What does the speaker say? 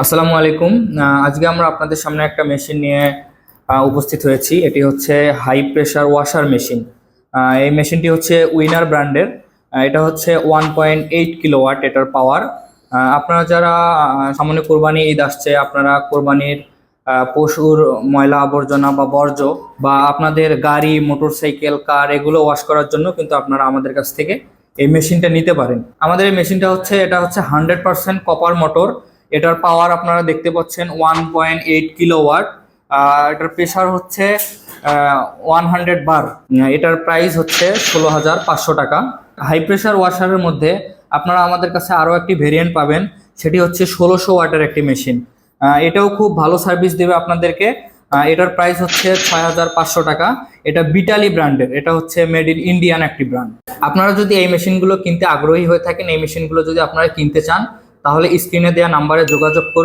আসসালামু আলাইকুম। আজকে আমরা আপনাদের সামনে একটা মেশিন নিয়ে উপস্থিত হয়েছি। এটি হচ্ছে হাই প্রেসার ওয়াশার মেশিন। এই মেশিনটি হচ্ছে উইনার ব্র্যান্ডের। এটা হচ্ছে 1.8 কিলোওয়াট এটার পাওয়ার। আপনারা যারা সামনে কোরবানি ঈদ আসছে, আপনারা কোরবানির পশুর ময়লা আবর্জনা বা বর্জ্য বা আপনাদের গাড়ি, মোটরসাইকেল, কার এগুলো ওয়াশ করার জন্য কিন্তু আপনারা আমাদের কাছ থেকে এই মেশিনটা নিতে পারেন। আমাদের এই মেশিনটা হচ্ছে, এটা হচ্ছে 100% কপার মোটর। এটার পাওয়ার আপনারা দেখতে পাচ্ছেন 1.8 কিলোওয়াট। এটার প্রেসার হচ্ছে 100 বার। এটার প্রাইস হচ্ছে 16,500 টাকা। হাই প্রেসার ওয়াশারের মধ্যে আপনারা আমাদের কাছে আরও একটি ভেরিয়েন্ট পাবেন, সেটি হচ্ছে 1600 ওয়াটের একটি মেশিন। এটাও খুব ভালো সার্ভিস দেবে আপনাদেরকে। এটার প্রাইস হচ্ছে 6,500 টাকা। এটা বিটালি ব্র্যান্ডের, এটা হচ্ছে মেড ইন ইন্ডিয়ান একটি ব্র্যান্ড। আপনারা যদি এই মেশিনগুলো কিনতে আগ্রহী হয়ে থাকেন, এই মেশিনগুলো যদি আপনারা কিনতে চান, তাহলে স্ক্রিনে দেওয়া নাম্বারে যোগাযোগ করুন।